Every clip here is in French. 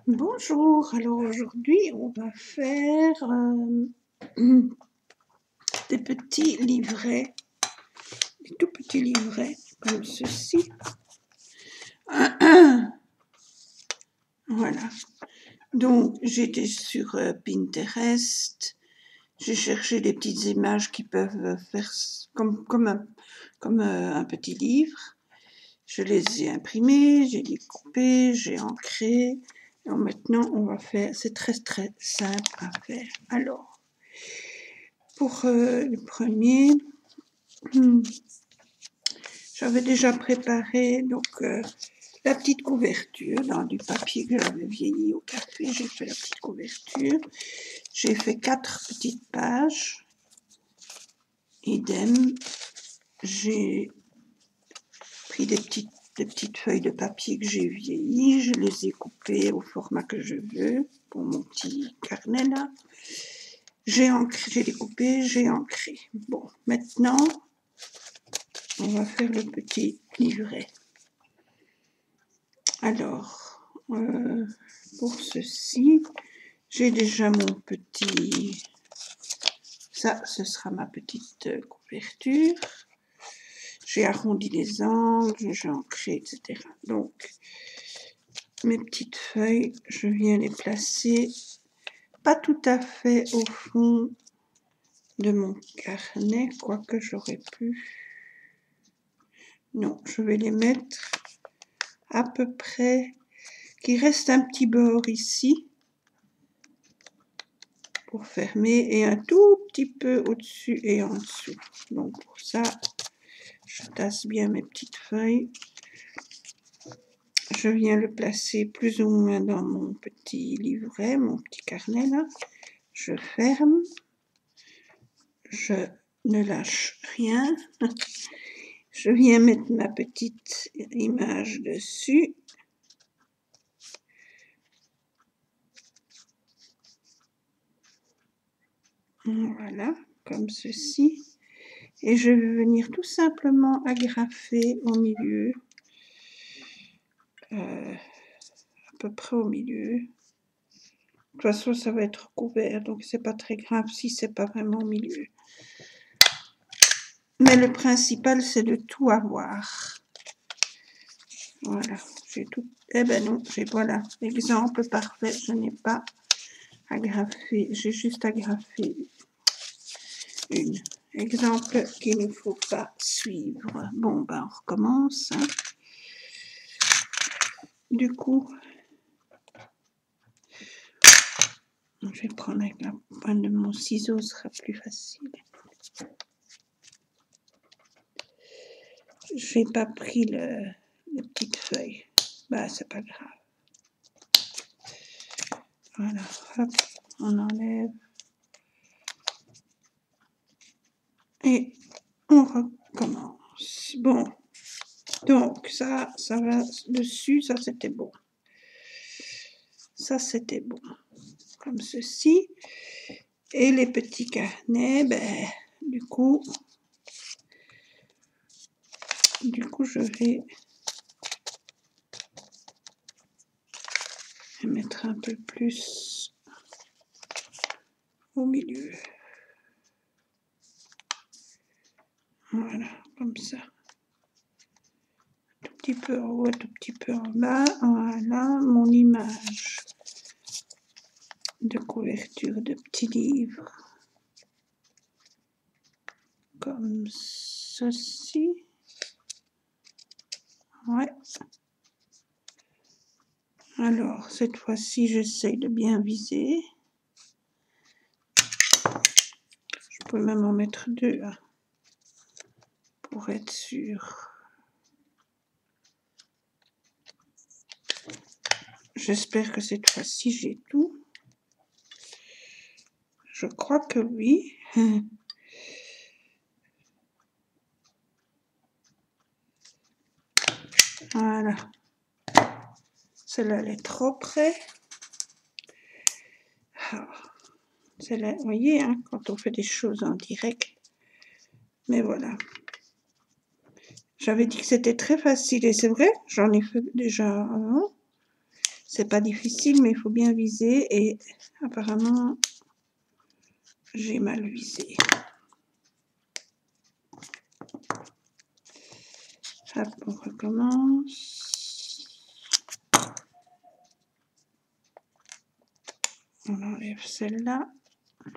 Bonjour, alors aujourd'hui on va faire des petits livrets, des tout petits livrets comme ceci. Voilà, donc j'étais sur Pinterest, j'ai cherché des petites images qui peuvent faire comme un petit livre. Je les ai imprimées, j'ai découpé, j'ai ancré. Et maintenant on va faire, c'est très simple à faire. Alors, pour le premier, j'avais déjà préparé donc la petite couverture dans du papier que j'avais vieilli au café. J'ai fait la petite couverture. J'ai fait 4 petites pages. Idem. J'ai pris des petites feuilles de papier que j'ai vieillies. Je les ai coupées au format que je veux pour mon petit carnet là. J'ai découpé, j'ai ancré. Bon, maintenant, on va faire le petit livret. Alors, pour ceci, j'ai déjà mon petit... Ça, ce sera ma petite couverture. J'ai arrondi les angles, j'ai ancré, etc. Donc, mes petites feuilles, je viens les placer pas tout à fait au fond de mon carnet, quoique j'aurais pu... Non, je vais les mettre à peu près, qu'il reste un petit bord ici pour fermer et un tout petit peu au-dessus et en dessous. Donc pour ça, je tasse bien mes petites feuilles. Je viens le placer plus ou moins dans mon petit livret, mon petit carnet là. Je ferme. Je ne lâche rien. Je viens mettre ma petite image dessus. Voilà, comme ceci. Et je vais venir tout simplement agrafer au milieu. À peu près au milieu. De toute façon, ça va être couvert, donc c'est pas très grave si c'est pas vraiment au milieu. Mais le principal, c'est de tout avoir. Voilà, j'ai tout. Eh ben non, voilà, exemple parfait. Je n'ai pas agrafé, j'ai juste agrafé une. Exemple qu'il ne faut pas suivre. Bon, ben on recommence. Hein. Du coup, je vais prendre avec la pointe de mon ciseau, ce sera plus facile. Je n'ai pas pris les petites feuilles. Bah, c'est pas grave. Voilà, hop, on enlève. Et on recommence. Bon, donc ça va dessus, ça c'était bon. Ça c'était bon. Comme ceci. Et les petits carnets, ben, du coup, je vais mettre un peu plus au milieu. Voilà, comme ça. Un tout petit peu en haut, un tout petit peu en bas. Voilà, mon image de couverture de petits livres. Comme ceci. Ouais. Alors, cette fois-ci, j'essaye de bien viser. Je peux même en mettre 2 hein, pour être sûr. J'espère que cette fois-ci, j'ai tout. Je crois que oui. Voilà. Celle-là, elle est trop près. Celle-là, vous voyez, hein, quand on fait des choses en direct. Mais voilà. J'avais dit que c'était très facile et c'est vrai, j'en ai fait déjà avant. C'est pas difficile, mais il faut bien viser et apparemment, j'ai mal visé. Hop, on recommence. On enlève celle-là.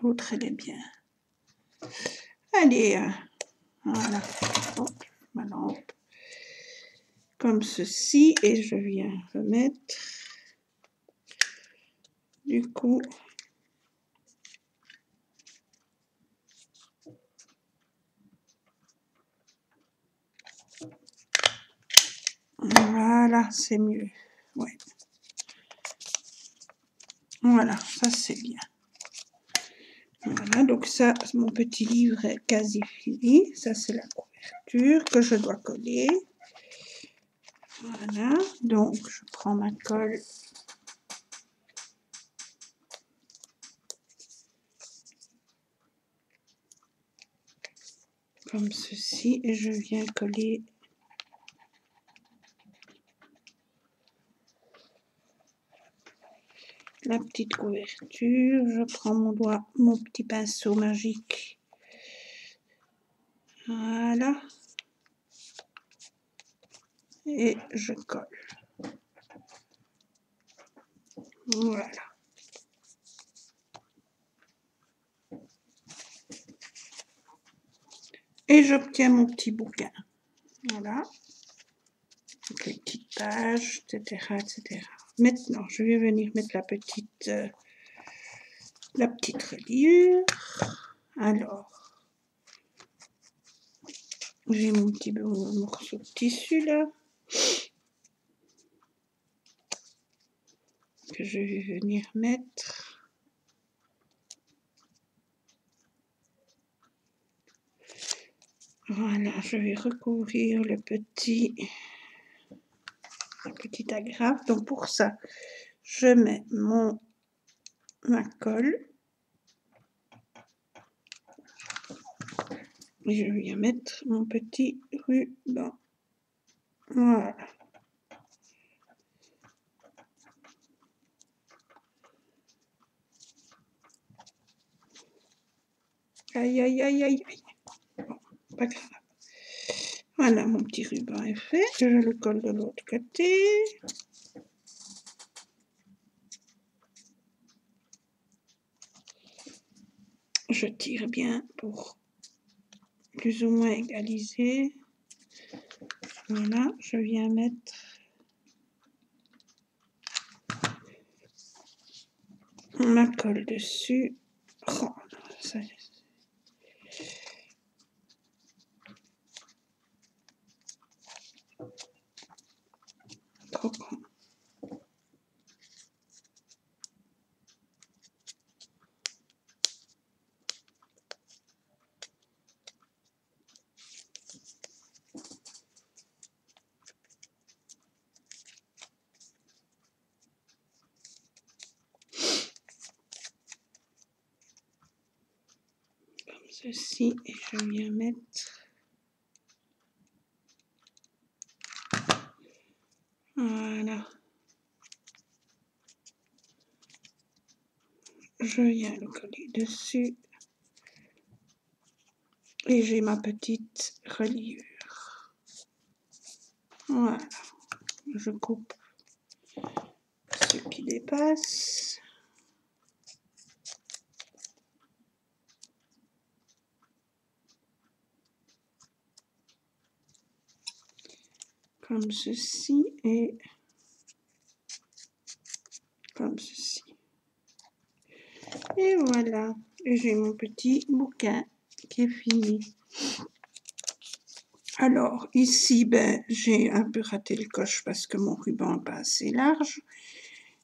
L'autre, elle est bien. Allez, voilà. Hop, ma lampe. Comme ceci. Et je viens remettre. Du coup, voilà, c'est mieux. Ouais. Voilà, ça c'est bien. Voilà, donc ça, mon petit livre est quasi fini. Ça, c'est la couverture que je dois coller. Voilà, donc je prends ma colle. Comme ceci, et je viens coller la petite couverture. Je prends mon petit pinceau magique. Voilà. Et je colle. Voilà. Et j'obtiens mon petit bouquin. Voilà. Avec les petites pages, etc., etc. Maintenant, je vais venir mettre la petite reliure. Alors, j'ai mon petit morceau de tissu là. Que je vais venir mettre. Voilà, je vais recouvrir la petite agrafe. Donc pour ça, je mets ma colle. Et je viens mettre mon petit ruban. Voilà. Aïe, aïe, aïe, aïe, aïe. Bon, pas grave. Voilà, mon petit ruban est fait. Je le colle de l'autre côté. Je tire bien pour plus ou moins égaliser. Voilà, je viens mettre ma colle dessus. Oh, ça, trop grand. Comme ceci, et je viens mettre. Voilà. Je viens le coller dessus. Et j'ai ma petite reliure. Voilà. Je coupe ce qui dépasse. Comme ceci et comme ceci. Et voilà. Et j'ai mon petit bouquin qui est fini. Alors, ici, ben, j'ai un peu raté le coche parce que mon ruban n'est pas assez large.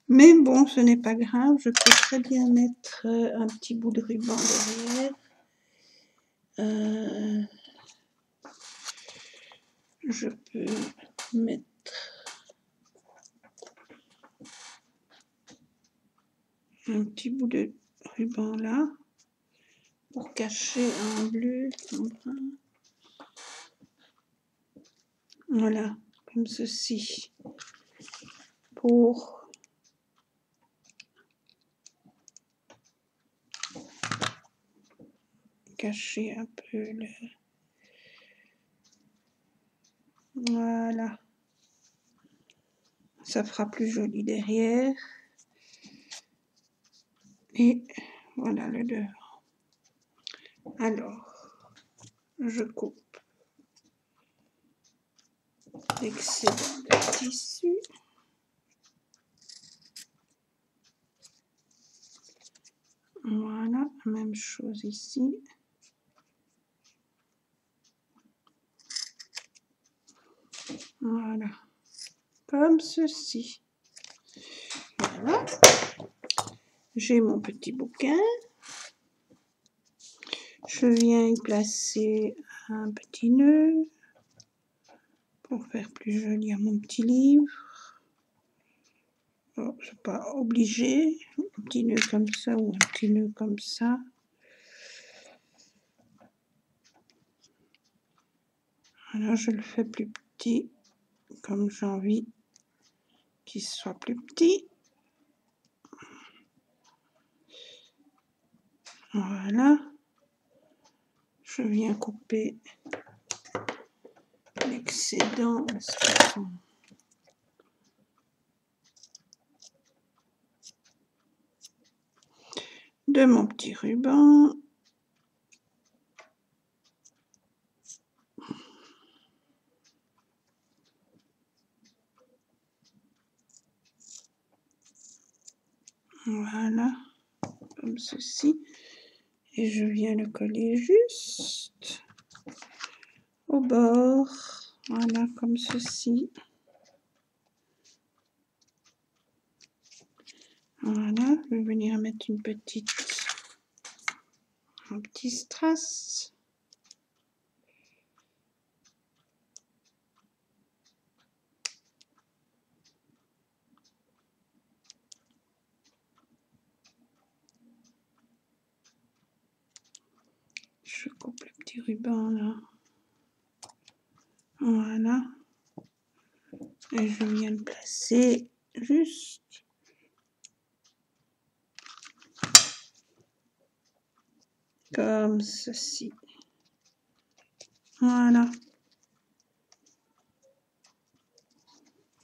Mais bon, ce n'est pas grave. Je peux très bien mettre un petit bout de ruban derrière. Je peux mettre un petit bout de ruban là pour cacher un bleu, un brun. Voilà, comme ceci. Pour cacher un peu le... Voilà. Ça fera plus joli derrière. Et voilà le devant. Alors, je coupe l'excédent de tissu. Voilà, même chose ici. Voilà, comme ceci. Voilà. J'ai mon petit bouquin. Je viens y placer un petit nœud pour faire plus joli à mon petit livre. Oh, c'est pas obligé, un petit nœud comme ça ou un petit nœud comme ça. Voilà, je le fais plus petit, comme j'ai envie qu'il soit plus petit. Voilà. Je viens couper l'excédent de mon petit ruban. Voilà, comme ceci. Et je viens le coller juste au bord. Voilà, comme ceci. Voilà, je vais venir mettre un petit strass. Je coupe le petit ruban là. Voilà. Et je viens le placer juste comme ceci. Voilà.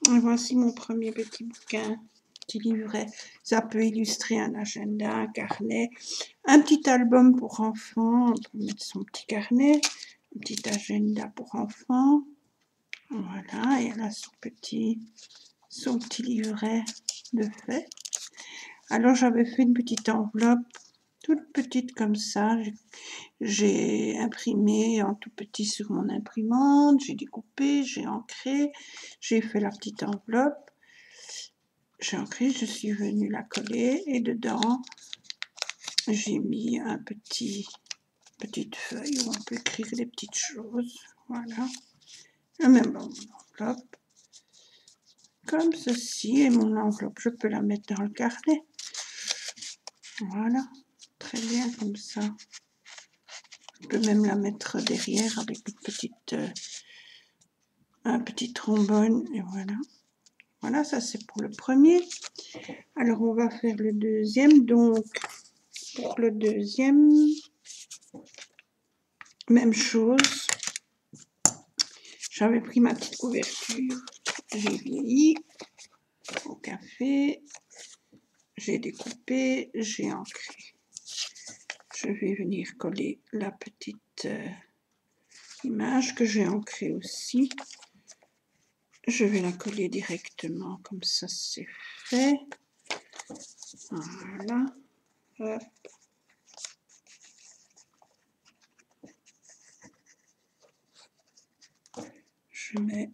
Et voici mon premier petit bouquin, petit livret. Ça peut illustrer un agenda, un carnet, un petit album pour enfants. On peut mettre son petit carnet, un petit agenda pour enfants. Voilà, et elle a son petit livret de fait. Alors j'avais fait une petite enveloppe, toute petite comme ça. J'ai imprimé en tout petit sur mon imprimante, j'ai découpé, j'ai ancré, j'ai fait la petite enveloppe. J'ai ancré, je suis venue la coller et dedans, j'ai mis un petite feuille où on peut écrire des petites choses. Voilà. Et même dans mon enveloppe. Comme ceci. Et mon enveloppe, je peux la mettre dans le carnet. Voilà. Très bien comme ça. Je peux même la mettre derrière avec un petit trombone. Et voilà. Voilà, ça c'est pour le premier. Alors on va faire le deuxième. Donc pour le deuxième, même chose. J'avais pris ma petite couverture. J'ai vieilli au café. J'ai découpé, j'ai ancré. Je vais venir coller la petite image que j'ai ancrée aussi. Je vais la coller directement, comme ça c'est fait. Voilà. Hop. Je mets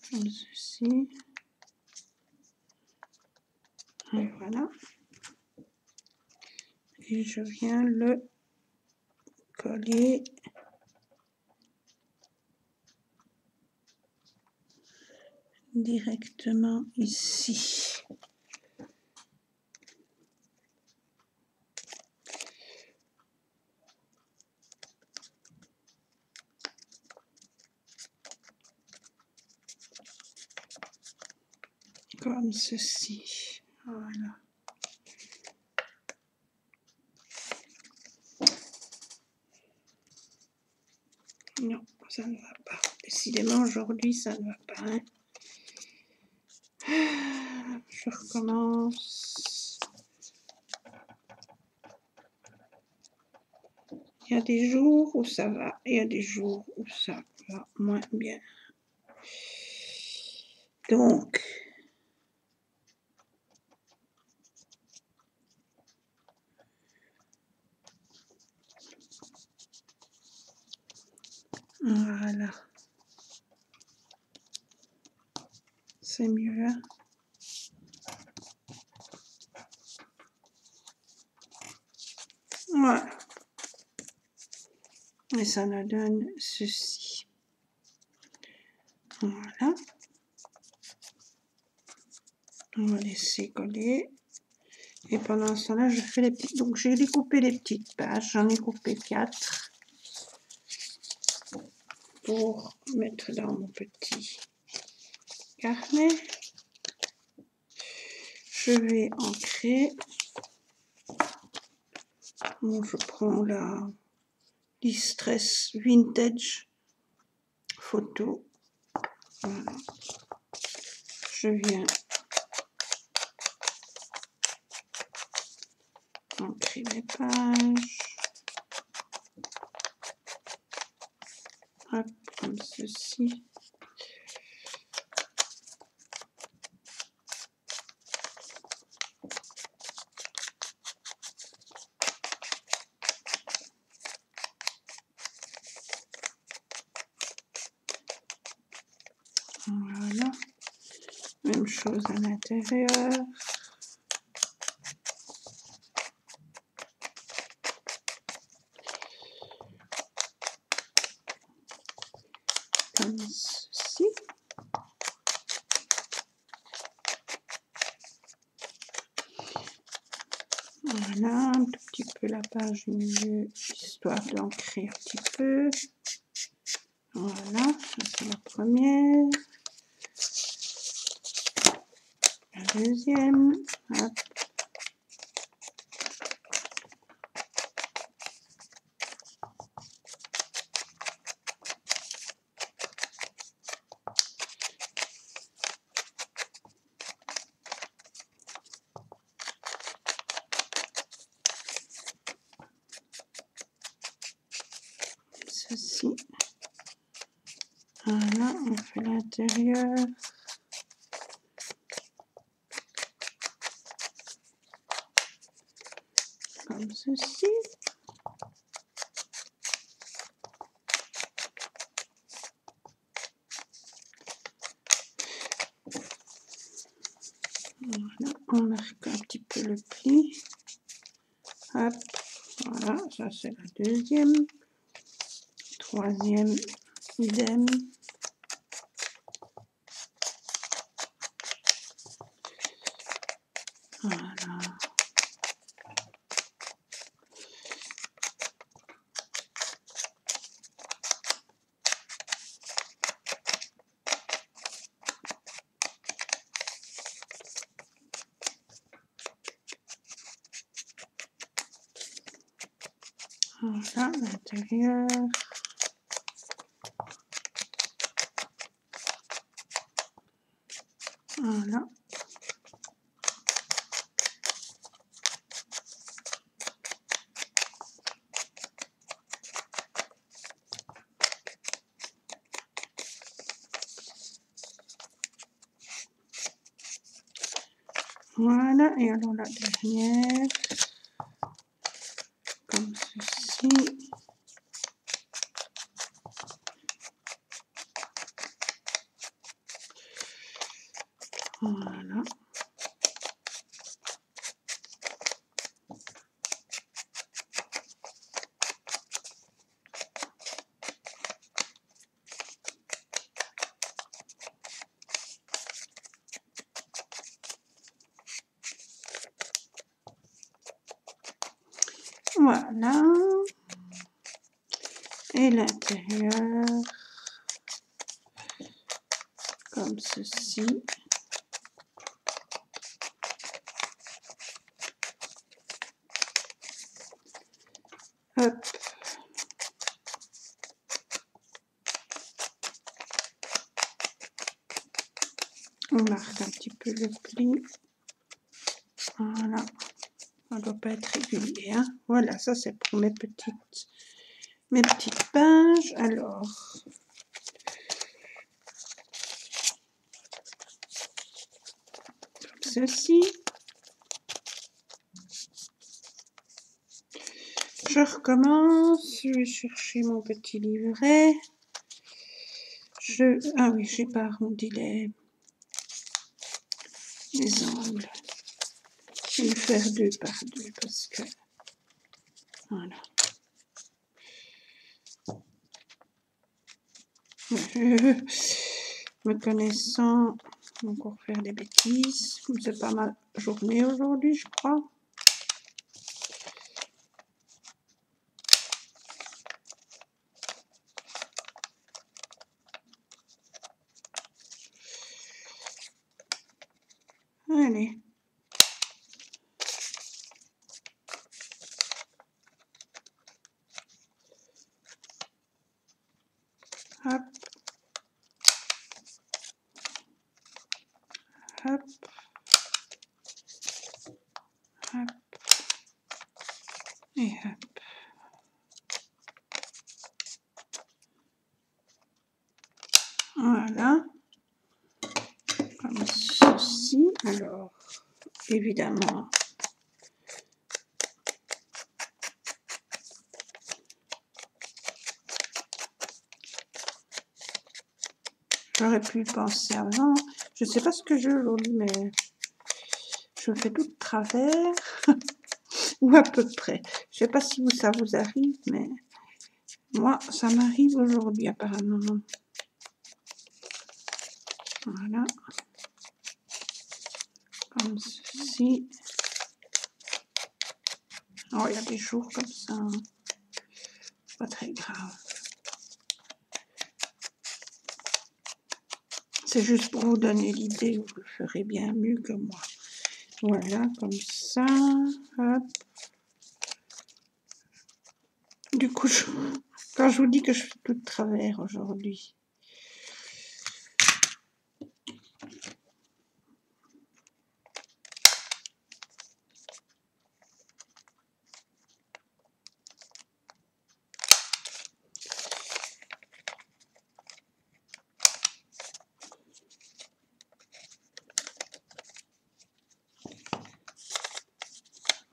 comme ceci. Et voilà. Et je viens le coller directement ici. Comme ceci. Voilà. Ça ne va pas. Décidément, aujourd'hui, ça ne va pas. Hein. Je recommence. Il y a des jours où ça va, et il y a des jours où ça va moins bien. Donc, voilà. C'est mieux. Hein? Voilà. Et ça nous donne ceci. Voilà. On va laisser coller. Et pendant ce temps-là, je fais les petites. Donc, j'ai découpé les petites pages. J'en ai coupé 4 pour mettre dans mon petit carnet. Je vais ancrer. Bon, je prends la Distress Vintage photo. Voilà. Je viens ancrer mes pages. Hop, comme ceci. Voilà. Même chose à l'intérieur. Comme ceci. Voilà, un tout petit peu la page du milieu, histoire d'ancrer un petit peu. Voilà, ça c'est la première. La deuxième. Hop. Ceci. Voilà, on fait l'intérieur. Comme ceci. Voilà, on marque un petit peu le pli. Hop, voilà, ça c'est la deuxième. Troisième, idem. Voilà. Voilà, l'intérieur. Voilà. Voilà, et alors la dernière, comme ceci. Voilà. Voilà. Et l'intérieur, comme ceci. Hop. On marque un petit peu le pli. Voilà. Ça ne doit pas être régulier. Hein. Voilà, ça c'est pour mes petites pages. Alors, comme ceci. Je recommence. Je vais chercher mon petit livret. Ah oui, j'ai pas arrondi les angles. Je vais le faire 2 par 2 parce que voilà. Me connaissant, encore faire des bêtises. C'est pas ma journée aujourd'hui, je crois. Allez. Hop. Hop. Hop. Et hop. Voilà. Comme ceci. Alors, évidemment, j'aurais pu le penser avant. Je ne sais pas ce que j'ai aujourd'hui, mais je fais tout de travers. Ou à peu près. Je ne sais pas si ça vous arrive, mais moi, ça m'arrive aujourd'hui apparemment. Voilà. Comme ceci. Oh, il y a des jours comme ça. Hein. Pas très grave. C'est juste pour vous donner l'idée, vous le ferez bien mieux que moi. Voilà, comme ça. Hop. Du coup, quand je vous dis que je fais tout de travers aujourd'hui.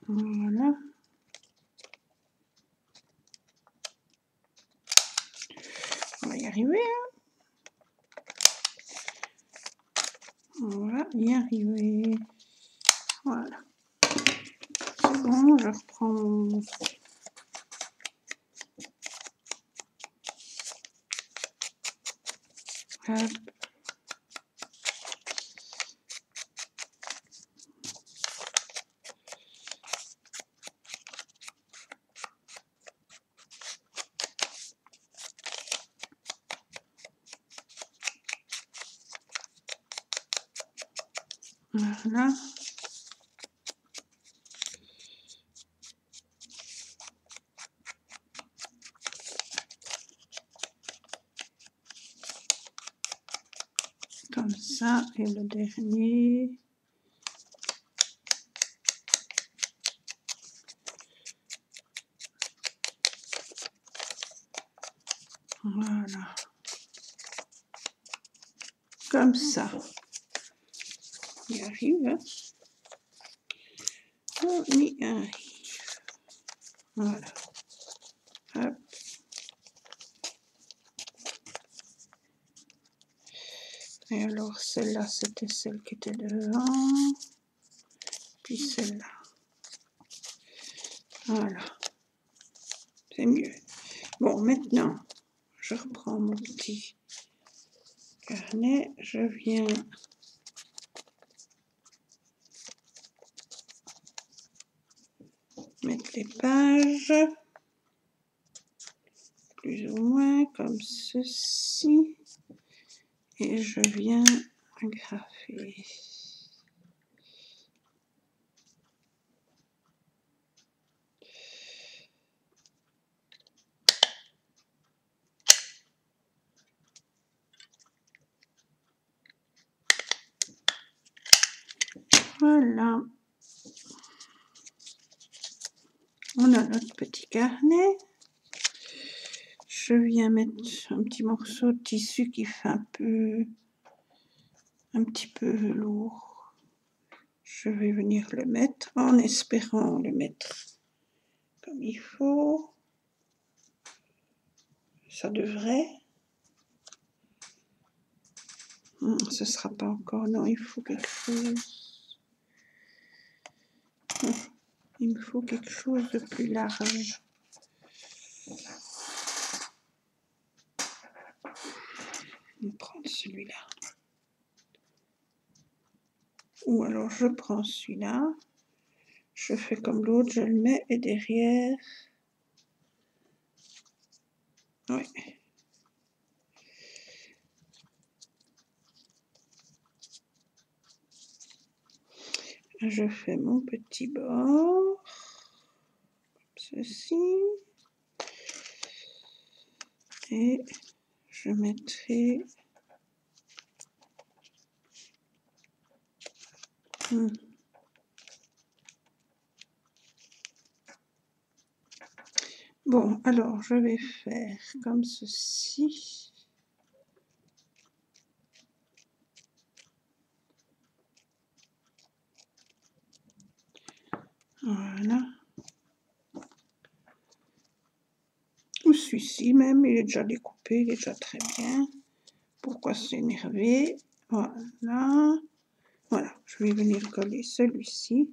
Voilà. On va y arriver. Hein. On va y arriver. Voilà. C'est bon, je reprends. Hop. Voilà. Comme ça, et le dernier. Voilà. Comme ça. On y arrive. Hein. On y arrive. Voilà. Hop. Et alors, celle-là, c'était celle qui était devant. Puis celle-là. Voilà. C'est mieux. Bon, maintenant, je reprends mon petit carnet. Je viens mettre les pages. Plus ou moins comme ceci. Et je viens agrafer. Voilà. On a notre petit carnet. Je viens mettre un petit morceau de tissu qui fait un petit peu lourd. Je vais venir le mettre en espérant le mettre comme il faut. Ça devrait. Ce sera pas encore. Non, il faut quelque chose. Il me faut quelque chose de plus large. Je vais prendre celui-là. Ou alors je prends celui-là. Je fais comme l'autre, je le mets et derrière. Oui. Je fais mon petit bord, comme ceci, et je mettrai Bon, alors je vais faire comme ceci. Voilà. Ou celui-ci même, il est déjà découpé, il est déjà très bien. Pourquoi s'énerver? Voilà. Voilà, je vais venir coller celui-ci.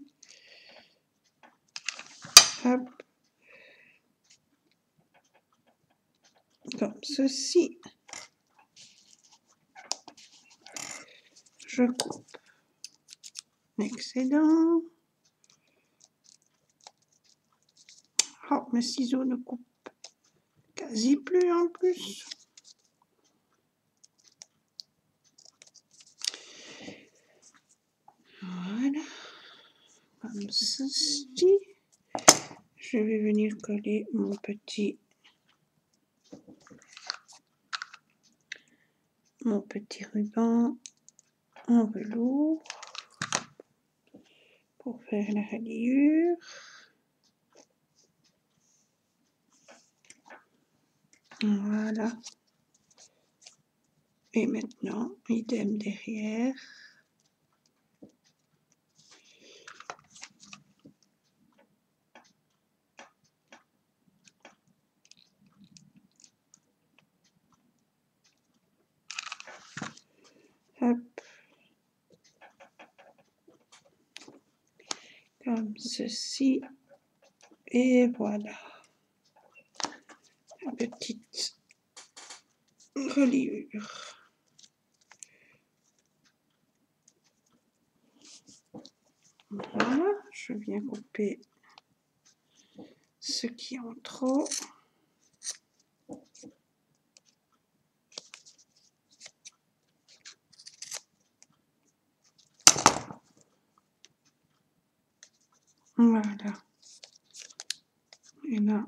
Hop. Comme ceci. Je coupe l'excédent. Oh, mes ciseaux ne coupent quasi plus en plus. Voilà. Comme ceci. Je vais venir coller mon petit ruban en velours pour faire la reliure. Voilà. Et maintenant, idem derrière. Hop. Comme ceci. Et voilà. Une petite reliure. Voilà. Je viens couper ce qui est en trop. Voilà. Et là,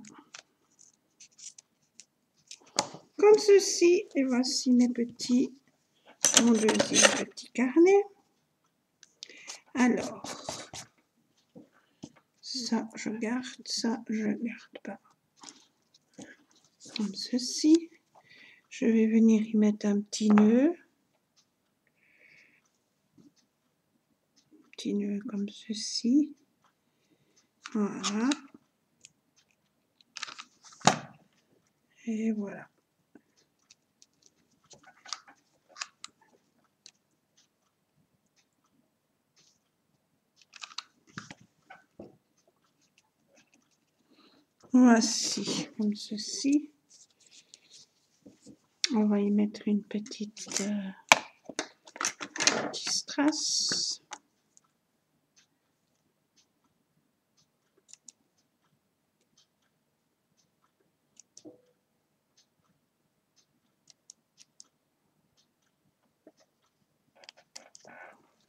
comme ceci. Et voici mon deuxième petit carnet. Alors, ça je garde, ça je garde pas. Comme ceci. Je vais venir y mettre un petit nœud. Petit nœud comme ceci. Voilà. Et voilà. Voici, comme ceci. On va y mettre une petite strass.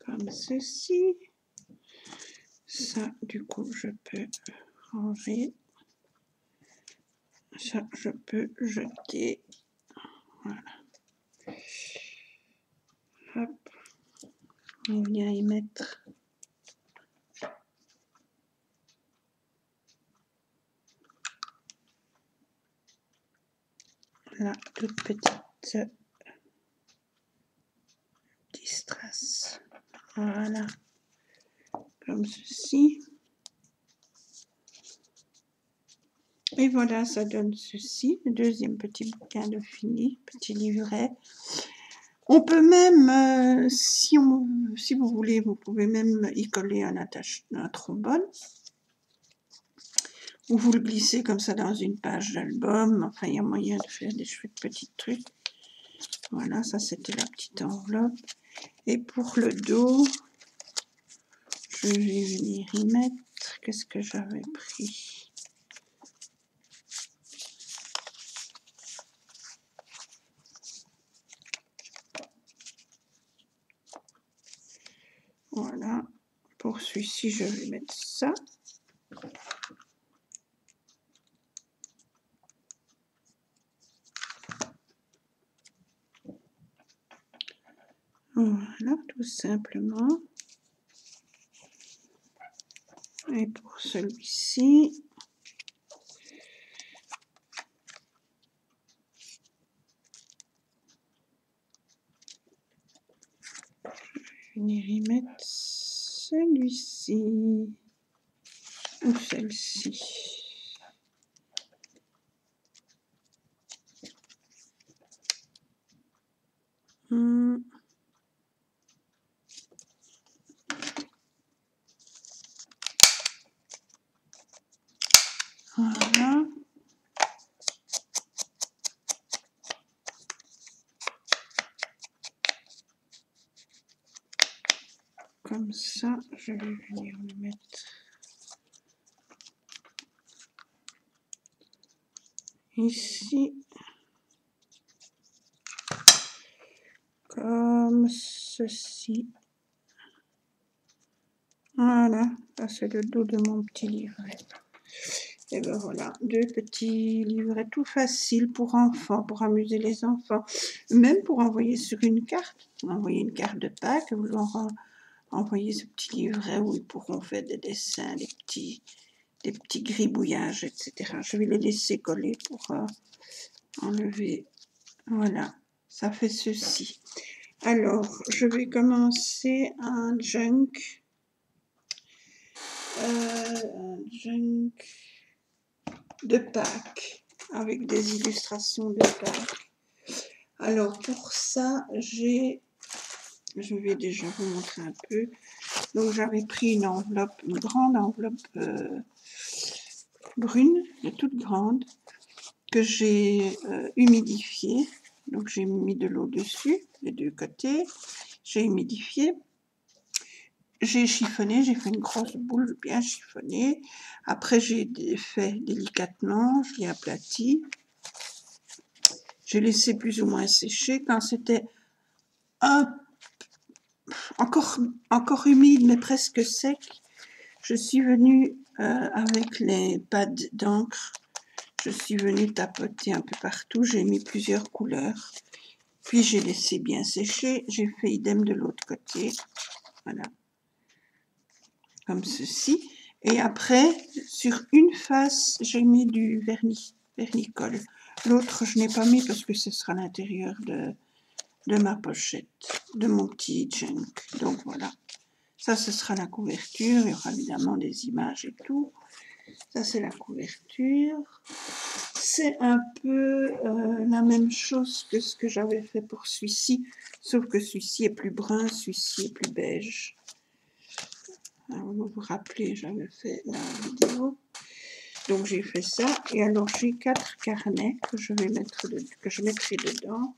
Comme ceci. Ça, du coup, je peux ranger. Ça, je peux jeter. Voilà. Hop. On vient y mettre toute petite strass. Voilà, comme ceci. Et voilà, ça donne ceci, le deuxième petit bouquin de fini, petit livret. On peut même, si vous voulez, vous pouvez même y coller un trombone. Ou vous le glissez comme ça dans une page d'album. Enfin, il y a moyen de faire des chouettes petits trucs. Voilà, ça c'était la petite enveloppe. Et pour le dos, je vais venir y mettre. Qu'est-ce que j'avais pris? Voilà, pour celui-ci, je vais mettre ça. Voilà, tout simplement. Et pour celui-ci, je vais venir y mettre celui-ci. Ou celle-ci. Voilà. Comme ça, je vais venir le mettre ici. Comme ceci. Voilà, ça c'est le dos de mon petit livret. Et ben voilà, deux petits livrets tout faciles pour enfants, pour amuser les enfants, même pour envoyer sur une carte. Envoyer une carte de Pâques, vous leur envoyer ce petit livret où ils pourront faire des dessins, des petits gribouillages, etc. Je vais les laisser coller pour enlever. Voilà, ça fait ceci. Alors, je vais commencer un junk de Pâques avec des illustrations de Pâques. Alors pour ça, je vais déjà vous montrer un peu. Donc j'avais pris une grande enveloppe brune, toute grande, que j'ai humidifiée. Donc j'ai mis de l'eau dessus, des deux côtés. J'ai humidifié. J'ai chiffonné, j'ai fait une grosse boule bien chiffonnée. Après, j'ai fait délicatement, je l'ai aplati. J'ai laissé plus ou moins sécher. Quand c'était encore humide, mais presque sec, je suis venue avec les pads d'encre. Je suis venue tapoter un peu partout. J'ai mis plusieurs couleurs. Puis, j'ai laissé bien sécher. J'ai fait idem de l'autre côté. Voilà. Comme ceci. Et après, sur une face, j'ai mis du vernicole. L'autre, je n'ai pas mis parce que ce sera l'intérieur de ma pochette, de mon petit junk. Donc voilà. Ça, ce sera la couverture. Il y aura évidemment des images et tout. Ça, c'est la couverture. C'est un peu la même chose que ce que j'avais fait pour celui-ci, sauf que celui-ci est plus brun, celui-ci est plus beige. Alors, vous vous rappelez, j'avais fait la vidéo. Donc j'ai fait ça. Et alors j'ai 4 carnets que je mettrai dedans.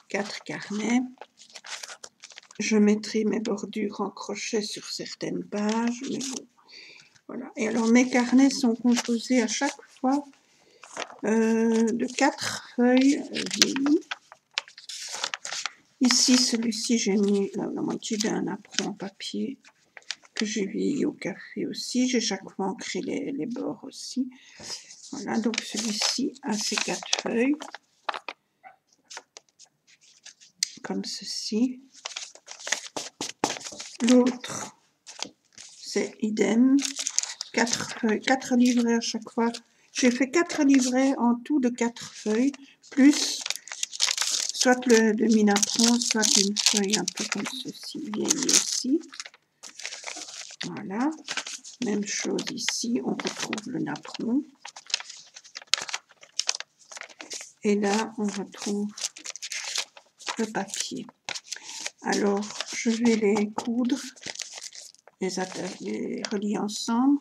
4 carnets. Je mettrai mes bordures en crochet sur certaines pages. Mais bon, voilà. Et alors mes carnets sont composés à chaque fois de 4 feuilles vieillies. Ici, celui-ci, j'ai mis la moitié d'un apron en papier que j'ai vieilli au café aussi. J'ai chaque fois ancré les bords aussi. Voilà, donc celui-ci a ses 4 feuilles. Comme ceci. L'autre, c'est idem. 4 feuilles, 4 livrets à chaque fois. J'ai fait 4 livrets en tout de 4 feuilles, plus soit le demi-napperon, soit une feuille un peu comme ceci, vieillie aussi. Voilà. Même chose ici, on retrouve le napperon. Et là, on retrouve le papier. Alors, je vais les coudre, les relier ensemble.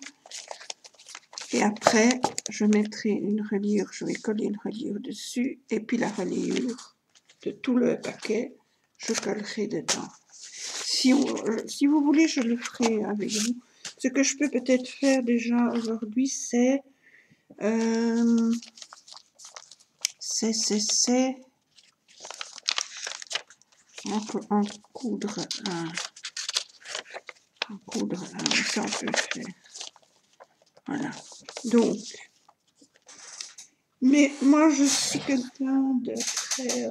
Et après, je mettrai une reliure, je vais coller une reliure dessus. Et puis la reliure de tout le paquet, je collerai dedans. Si vous voulez, je le ferai avec vous. Ce que je peux peut-être faire déjà aujourd'hui, c'est en coudre un. Ça on peut le faire. Voilà. Donc, mais moi je suis quelqu'un de très,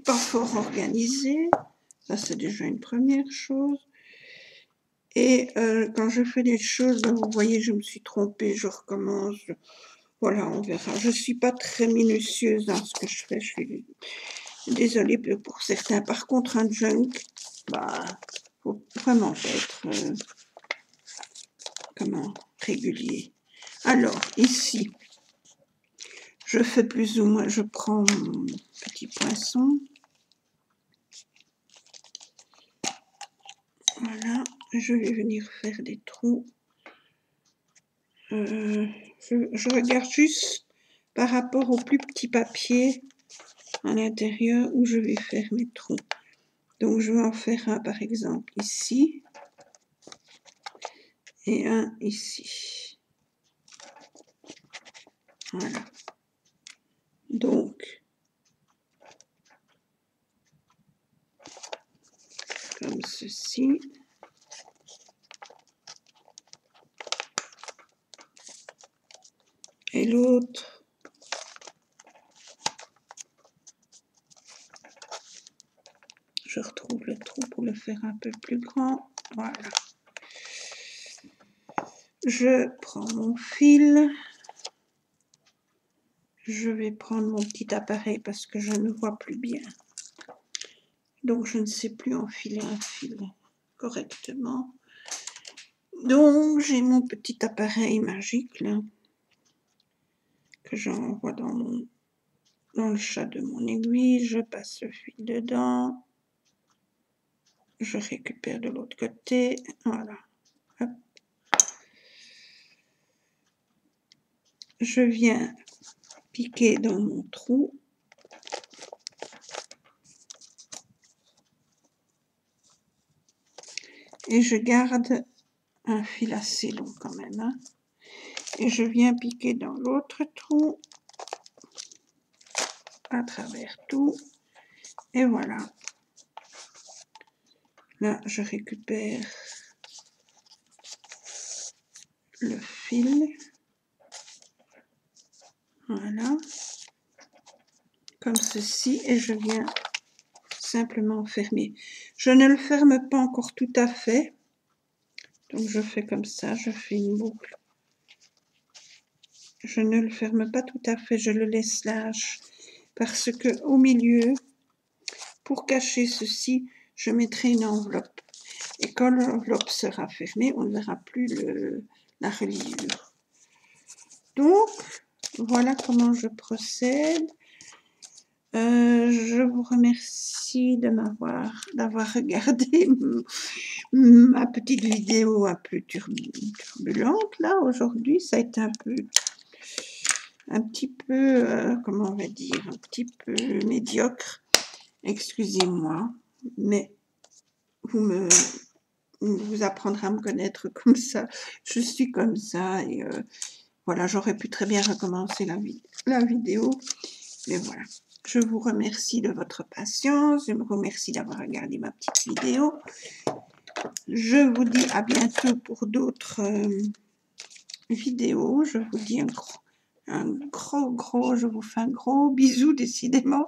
pas fort organisé. Ça c'est déjà une première chose. Et quand je fais des choses, ben, vous voyez, je me suis trompée, je recommence. Voilà, on verra. Je ne suis pas très minutieuse dans ce que je fais. Je suis désolée pour certains. Par contre, un junk, bah, faut vraiment être régulier. Alors, ici, je fais plus ou moins, je prends mon petit poinçon. Voilà, je vais venir faire des trous. Je regarde juste par rapport au plus petit papier à l'intérieur où je vais faire mes trous. Donc je vais en faire un par exemple ici et un ici. Voilà. Donc comme ceci. Et l'autre, je retrouve le trou pour le faire un peu plus grand. Voilà. Je prends mon fil. Je vais prendre mon petit appareil parce que je ne vois plus bien. Donc je ne sais plus enfiler un fil correctement. Donc j'ai mon petit appareil magique là, que j'envoie dans le chat de mon aiguille. Je passe le fil dedans. Je récupère de l'autre côté. Voilà. Hop. Je viens piquer dans mon trou. Et je garde un fil assez long quand même. Hein. Et je viens piquer dans l'autre trou. À travers tout. Et voilà. Là, je récupère le fil. Voilà. Comme ceci. Et je viens simplement fermer. Je ne le ferme pas encore tout à fait. Donc, je fais comme ça. Je fais une boucle. Je ne le ferme pas tout à fait. Je le laisse lâche. Parce que au milieu, pour cacher ceci, je mettrai une enveloppe. Et quand l'enveloppe sera fermée, on ne verra plus la reliure. Donc, voilà comment je procède. Je vous remercie d'avoir regardé ma petite vidéo un peu turbulente là aujourd'hui. Ça a été un petit peu, comment on va dire, un petit peu médiocre. Excusez-moi, mais vous apprendrez à me connaître comme ça. Je suis comme ça et voilà, j'aurais pu très bien recommencer la vidéo, mais voilà. Je vous remercie de votre patience, je vous remercie d'avoir regardé ma petite vidéo. Je vous dis à bientôt pour d'autres vidéos. Je vous dis je vous fais un gros bisou décidément.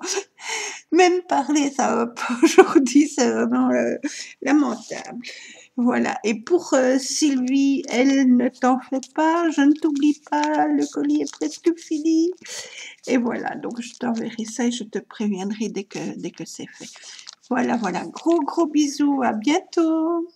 Même parler, ça va pas aujourd'hui, c'est vraiment lamentable. Voilà. Et pour Sylvie, elle, ne t'en fais pas, je ne t'oublie pas, le colis est presque fini. Et voilà, donc je t'enverrai ça et je te préviendrai dès que c'est fait. Voilà, voilà. Gros bisous, à bientôt.